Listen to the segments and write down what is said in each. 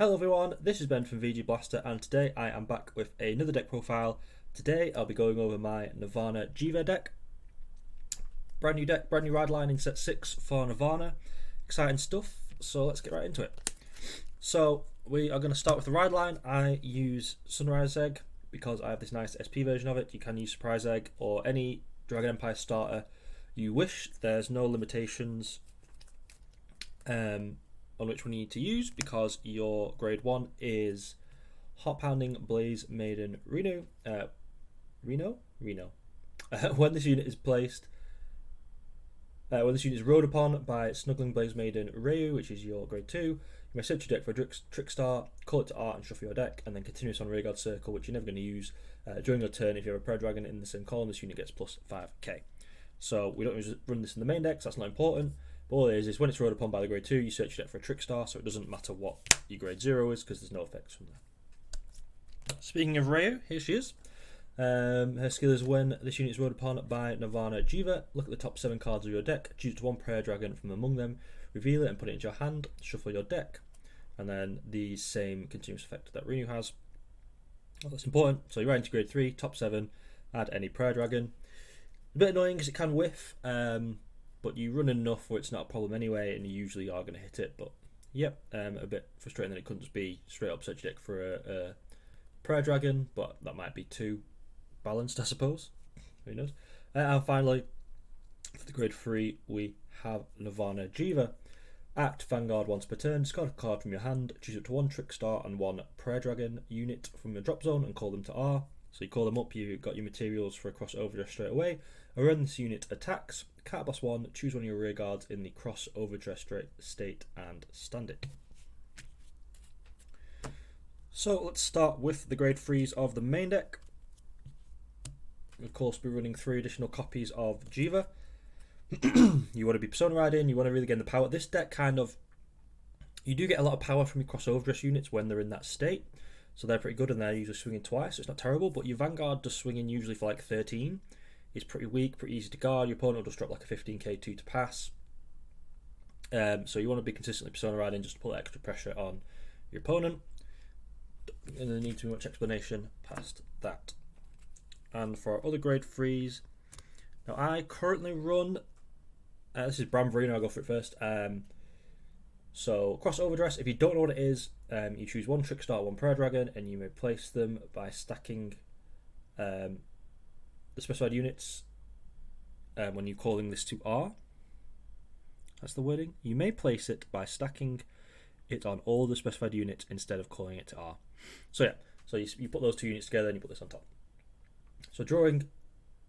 Hello everyone, this is Ben from VG Blaster and today I am back with another deck profile. Today I'll be going over my Nirvana Jheva deck. Brand new deck, brand new ride line in set 6 for Nirvana. Exciting stuff, so let's get right into it. So we are going to start with the ride line. I use Sunrise Egg because I have this nice SP version of it. You can use Surprise Egg or any Dragon Empire starter you wish. There's no limitations on which one you need to use because your grade 1 is Heart Pounding Blaze Maiden Reno. When this unit is placed, when this unit is rode upon by Snuggling Blaze Maiden Ryu, which is your grade 2, you may search your deck for a trick star, call it to art and shuffle your deck, and then continue this on Rearguard Circle, which you're never going to use. During your turn, if you have a Prayer Dragon in the same column, this unit gets plus 5k. So we don't run this in the main deck, so that's not important. But all it is when it's rode upon by the grade 2, you search your deck for a trick star, so it doesn't matter what your grade 0 is because there's no effects from there. Speaking of Ryu, here she is. Her skill is when this unit is rode upon by Nirvana Jheva, look at the top 7 cards of your deck, choose one Prayer Dragon from among them, reveal it and put it into your hand, shuffle your deck, and then the same continuous effect that Renu has. Well, that's important. So you're right into grade 3, top 7, add any Prayer Dragon. A bit annoying because it can whiff, but you run enough where it's not a problem anyway, and you usually are going to hit it. But yep, a bit frustrating that it couldn't just be straight up search your deck for a Prayer Dragon, but that might be too balanced, I suppose. Who knows? And finally, for the grade 3, we have Nirvana Jheva. Act Vangaurd once per turn, discard a card from your hand, choose up to one Trick Star and one Prayer Dragon unit from your drop zone and call them to R. So you call them up, you've got your materials for a cross overdress straight away. Around this unit attacks, Cat Boss 1, choose one of your rear guards in the cross overdress state and stand it. So let's start with the grade 3s of the main deck. Of course, we're running 3 additional copies of Jheva. You want to be Persona riding, you want to really get in the power. This deck you do get a lot of power from your cross overdress units when they're in that state. So they're pretty good and they're usually swinging twice, so it's not terrible, but your Vanguard does swing in usually for like 13. It's pretty weak, pretty easy to guard. Your opponent will just drop like a 15k 2 to pass. So you want to be consistently Persona riding just to put extra pressure on your opponent. And there needs to be much explanation past that. And for our other grade 3s, now I currently run, this is Bram Verino, I'll go for it first. So cross overdress, if you don't know what it is, you choose one Trick Star, one Prayer Dragon, and you may place them by stacking the specified units when you're calling this to R. That's the wording. You may place it by stacking it on all the specified units instead of calling it to R. So yeah, so you put those 2 units together and you put this on top. So during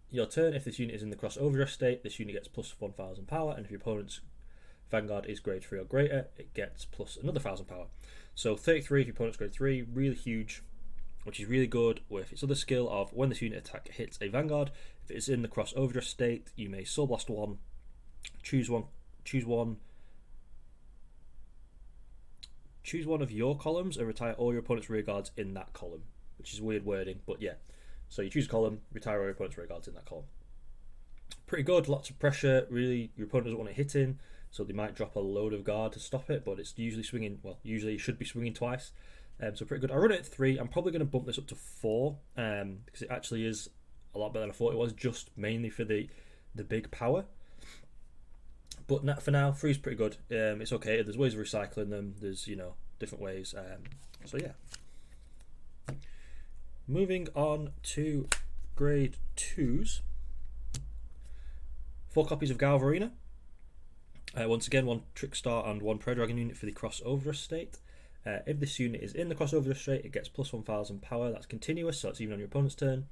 your turn, if this unit is in the cross overdress state, this unit gets plus 1000 power, and if your opponent's Vanguard is grade 3 or greater, it gets plus another 1000 power. So 33 if your opponent's grade 3, really huge, which is really good with its other skill of when this unit attack hits a Vanguard, if it is in the cross overdress state, you may Soul Blast 1, choose one of your columns and retire all your opponent's rear guards in that column, which is weird wording, but yeah. So you choose a column, retire all your opponent's rear guards in that column. Pretty good, lots of pressure, really. Your opponent doesn't want it hitting, so they might drop a load of guard to stop it, but it's usually swinging, well, usually it should be swinging twice. So pretty good. I run it at 3. I'm probably going to bump this up to 4 because it actually is a lot better than I thought it was, just mainly for the big power. But for now, 3 is pretty good. It's okay. There's ways of recycling them. There's, different ways. So yeah. Moving on to grade 2s. 4 copies of Galvarina. Once again, 1 Trick Star and 1 Prayer Dragon unit for the cross overdress state. If this unit is in the cross overdress state, it gets plus 1000 power. That's continuous, so it's even on your opponent's turn.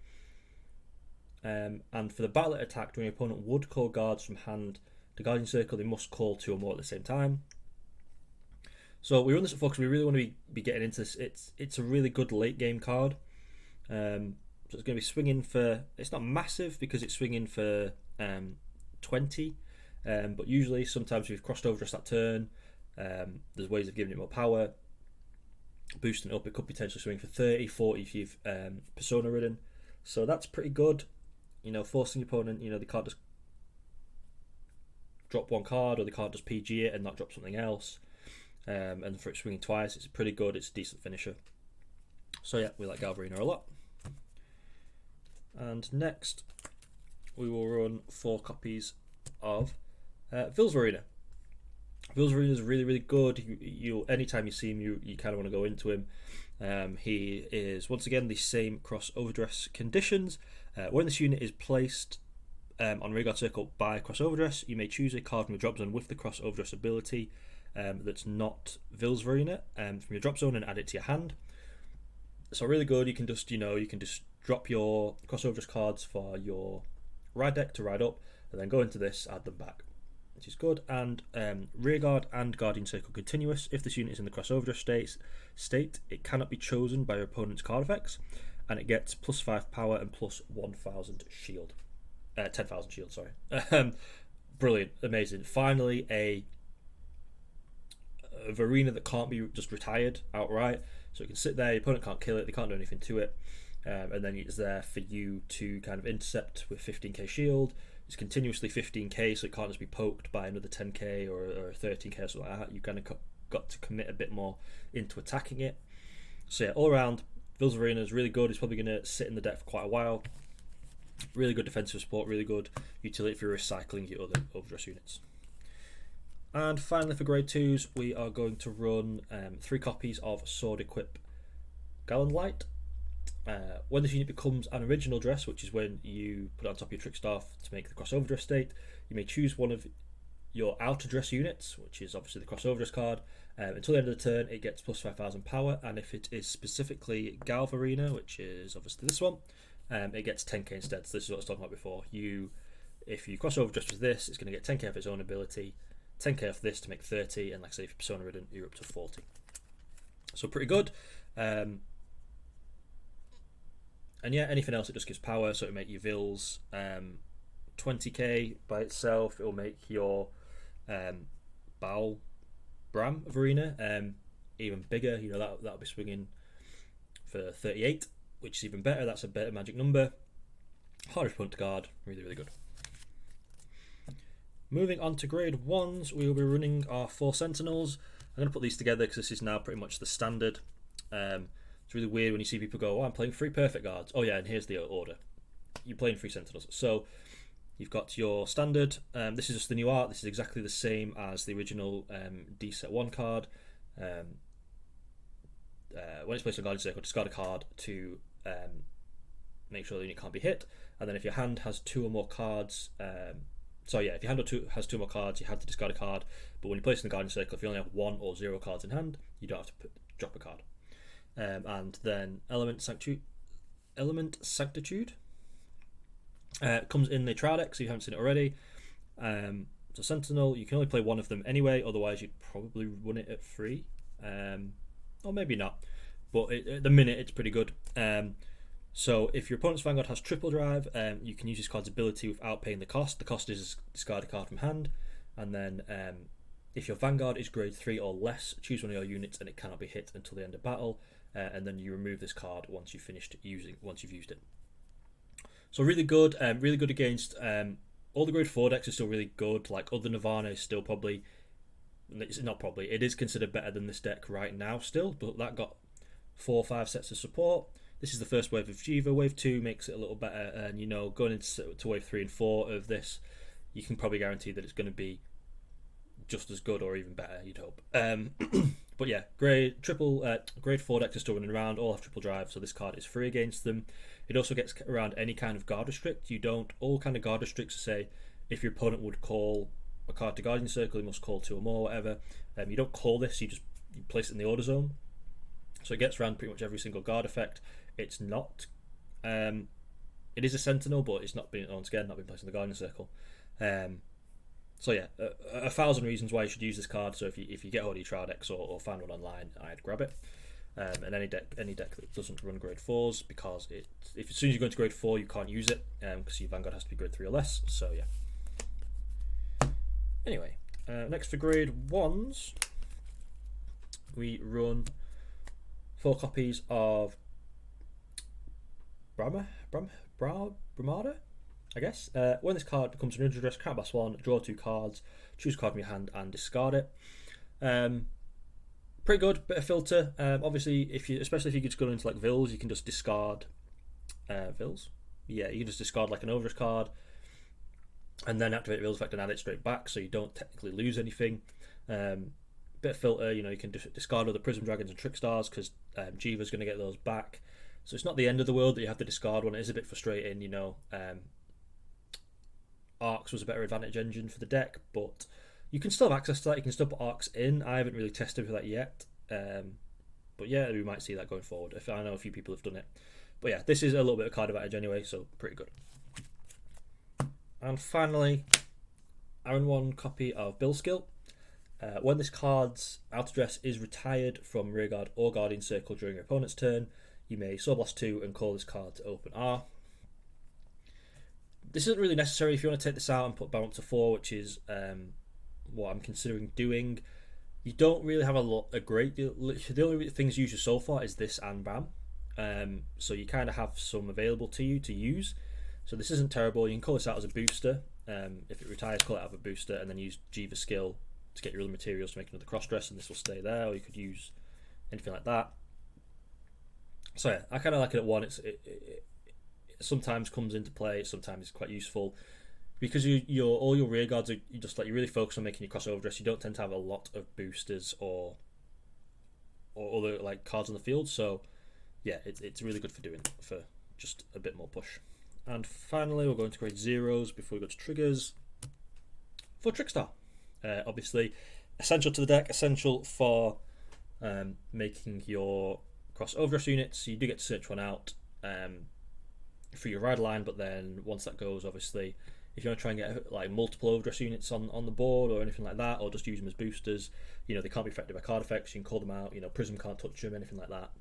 And for the battle attack, when your opponent would call guards from hand to guardian circle, they must call 2 or more at the same time. So we run this at 4 because we really want to be getting into this. It's a really good late game card. So it's going to be swinging for, it's not massive because it's swinging for 20, but usually sometimes if you've crossed over just that turn, there's ways of giving it more power, boosting it up. It could potentially swing for 30, 40 if you've Persona ridden, so that's pretty good. Forcing your opponent, they can't just drop one card, or they can't just PG it and not drop something else. and for it swinging twice, it's pretty good. It's a decent finisher. So yeah, we like Galvarina a lot. And next, we will run 4 copies of Vilsvarina. Vilsvarina is really, really good. You anytime you see him, you kind of want to go into him. He is once again the same cross overdress conditions. When this unit is placed on Rearguard Circle by cross overdress, you may choose a card from your drop zone with the cross overdress ability that's not Vilsvarina from your drop zone and add it to your hand. So really good. You can just drop your cross overdress cards for your ride deck to ride up, and then go into this, add them back, which is good. And Rearguard and Guardian Circle continuous. If this unit is in the cross overdress state, it cannot be chosen by your opponent's card effects, and it gets +5 power and +1,000 shield. 10,000 shield, sorry. Brilliant, amazing. Finally, a Varina that can't be just retired outright. So it can sit there, your opponent can't kill it, they can't do anything to it. And then it's there for you to kind of intercept with 15k shield. It's continuously 15k, so it can't just be poked by another 10k or 13k or something like that. You kind of got to commit a bit more into attacking it. So yeah, all around, Vilsvarina is really good. It's probably going to sit in the deck for quite a while. Really good defensive support, really good utility for recycling your other overdress units. And finally, for grade 2s, we are going to run 3 copies of Sword Equip Gallant Light. When this unit becomes an original dress, which is when you put it on top of your trick staff to make the cross overdress state, you may choose one of your outer dress units, which is obviously the cross overdress card. Until the end of the turn, it gets +5,000 power, and if it is specifically Galvarina, which is obviously this one, it gets 10k instead. So this is what I was talking about before. If you cross overdress with this, it's going to get 10k of its own ability, 10k off this to make 30, and like I say, if you're Persona ridden, you're up to 40. So pretty good. And yeah, anything else, it just gives power, so it'll make your Vils 20k by itself. It'll make your Baal Bram of Arena even bigger. You know, that'll be swinging for 38, which is even better. That's a better magic number. Hardest point to guard, really, really good. Moving on to grade 1s, we will be running our 4 Sentinels. I'm going to put these together because this is now pretty much the standard. It's really weird when you see people go, oh, I'm playing 3 Perfect Guards. Oh yeah, and here's the order. You're playing 3 Sentinels. So you've got your standard. This is just the new art. This is exactly the same as the original D set 1 card. When it's placed on Guardian Circle, discard a card to make sure the unit can't be hit. And then if your hand has 2 or more cards... if your hand has 2 more cards, you have to discard a card. But when you place it in the Guardian Circle, if you only have 1 or 0 cards in hand, you don't have to drop a card. And then Element Sanctitude comes in the trial deck, so you haven't seen it already. So Sentinel, you can only play 1 of them anyway, otherwise you'd probably run it at 3. Or maybe not. But at the minute, it's pretty good. So if your opponent's Vanguard has triple drive, you can use this card's ability without paying the cost. The cost is discard a card from hand. And then if your Vanguard is grade 3 or less, choose one of your units and it cannot be hit until the end of battle. And then you remove this card once you've used it. So really good against all the grade 4 decks are still really good. Like other Nirvana is still probably, it's not probably, it is considered better than this deck right now still, but that got 4 or 5 sets of support. This is the first wave of Jheva. Wave 2 makes it a little better, and going into wave 3 and 4 of this, you can probably guarantee that it's going to be just as good or even better, you'd hope. But yeah, grade 4 decks are still running around, all have triple drive, so this card is free against them. It also gets around any kind of guard restrict. All kind of guard restricts say if your opponent would call a card to Guardian Circle, he must call 2 or more, whatever. You don't call this, you place it in the order zone. So it gets around pretty much every single guard effect. It's not, it is a Sentinel, but it's not been, once again, not been placed in the Guardian Circle. So yeah, 1,000 reasons why you should use this card. So if you get hold of your trial decks or find one online, I'd grab it. And any deck that doesn't run grade 4s, because if as soon as you go into grade 4, you can't use it because your Vanguard has to be grade 3 or less. So yeah. Anyway, next for grade 1s, we run 4 copies of Bramada, I guess. When this card becomes an Overdress, count +1, draw 2 cards, choose a card from your hand and discard it. pretty good. Bit of filter. Obviously, especially if you just go into like Vils, you can just discard Vils. Yeah, you can just discard like an Overdress card, and then activate the Vils effect and add it straight back, so you don't technically lose anything. Bit of filter. You can discard other Prism Dragons and Trick Stars because Jheva's going to get those back. So it's not the end of the world that you have to discard one. It is a bit frustrating, Arcs was a better advantage engine for the deck, but you can still have access to that. You can still put Arcs in. I haven't really tested for that yet, but yeah, we might see that going forward. I know a few people have done it, but yeah, this is a little bit of card advantage anyway, so pretty good. And finally, I own one copy of Bill Skill. When this card's Overdress is retired from Rearguard or Guardian Circle during your opponent's turn, you may Soul Blast 2 and call this card to open R. This isn't really necessary if you want to take this out and put Bounce to 4, which is what I'm considering doing. You don't really have a great deal. The only things used so far is this and Bam. So you kind of have some available to you to use. So this isn't terrible. You can call this out as a booster. If it retires, call it out of a booster and then use Jheva skill to get your other materials to make another cross dress, and this will stay there. Or you could use anything like that. So yeah, I kind of like it at 1. It sometimes comes into play. Sometimes it's quite useful because all your rear guards are you really focus on making your cross overdress. You don't tend to have a lot of boosters or other like cards on the field. So yeah, it's really good for just a bit more push. And finally, we're going to create zeros before we go to triggers for Trickstar. Obviously, essential to the deck, essential for making your cross overdress units. So you do get to search one out for your rider line, but then once that goes, obviously, if you want to try and get like multiple overdress units on the board or anything like that, or just use them as boosters, they can't be affected by card effects. You can call them out. Prism can't touch them, anything like that.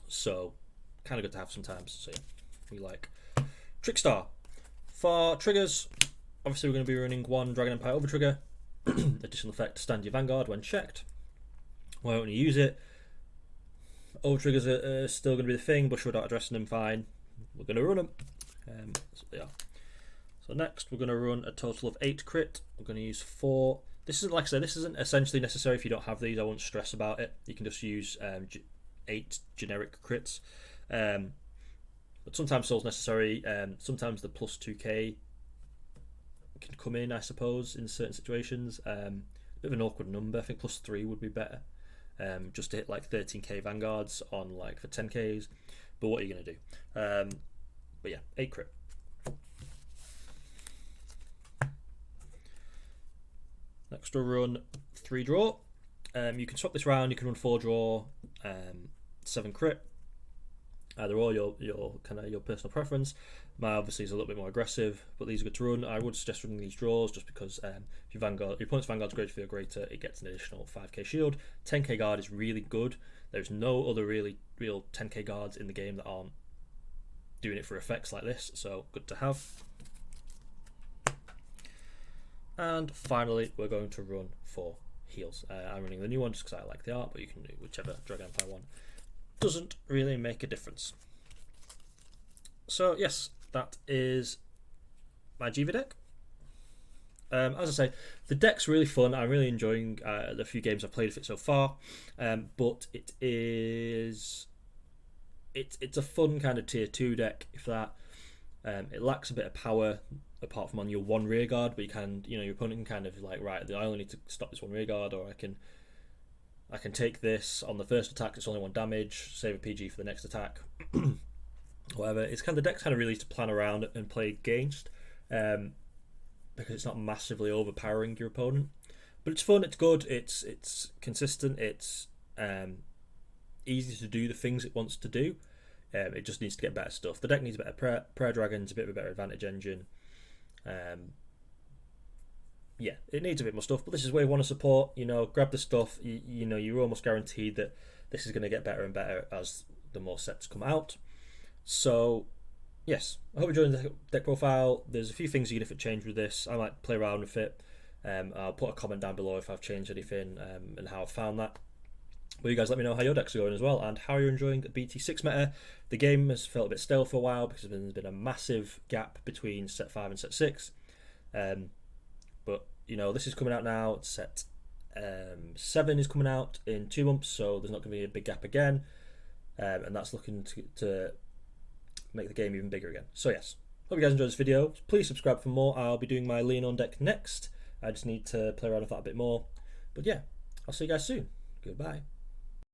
So kind of good to have sometimes. So yeah, we like Trickstar. For triggers, obviously we're going to be running one Dragon Empire over trigger. Additional effect, stand your Vanguard when checked. Why don't you use it? Over triggers are still going to be the thing, but without addressing them, fine. We're going to run them. So they are. So next, we're going to run a total of 8 crit. We're going to use 4. This isn't, like I said, this isn't essentially necessary if you don't have these. I won't stress about it. You can just use 8 generic crits. But sometimes Soul's necessary. Sometimes the plus 2k can come in, I suppose, in certain situations. A bit of an awkward number. I think plus 3 would be better. Just to hit like 13k Vanguards on like for 10ks. But what are you going to do? But yeah, 8 crit. Next we'll run 3 draw. You can swap this round. You can run 4 draw, 7 crit. Either or, your personal preference. Mine obviously is a little bit more aggressive, but these are good to run. I would suggest running these draws just because if your opponent's Vanguard's greater for your greater, it gets an additional 5k shield. 10k guard is really good. There's no other real 10k guards in the game that aren't doing it for effects like this, so good to have. And finally, we're going to run 4 heals. I'm running the new one just because I like the art, but you can do whichever Dragon Empire one. Doesn't really make a difference. So yes, that is my Jheva deck. As I say, the deck's really fun. I'm really enjoying the few games I've played of it so far. But it's a fun kind of tier 2 deck, if that. It lacks a bit of power apart from on your one rear guard, but you can, your opponent can kind of like, right, I only need to stop this one rear guard, or I can take this on the first attack, it's only 1 damage, save a PG for the next attack. Whatever. It's kind of the deck's kind of really to plan around and play against, because it's not massively overpowering your opponent. But it's fun, it's good, it's consistent, it's easy to do the things it wants to do. It just needs to get better stuff. The deck needs a better prayer dragons, a bit of a better advantage engine. Yeah, it needs a bit more stuff, but this is where you want to support. Grab the stuff. You're almost guaranteed that this is going to get better and better as the more sets come out. So, yes, I hope you enjoyed the deck profile. There's a few things you can change with this. I might play around with it. I'll put a comment down below if I've changed anything and how I've found that. But you guys let me know how your decks are going as well and how you're enjoying the BT6 meta. The game has felt a bit stale for a while because there's been a massive gap between set 5 and set 6. But this is coming out now. Set 7 is coming out in 2 months, so there's not going to be a big gap again, and that's looking to make the game even bigger again. So yes, hope you guys enjoyed this video. Please subscribe for more. I'll be doing my Lean on deck next. I just need to play around with that a bit more. But yeah, I'll see you guys soon. Goodbye.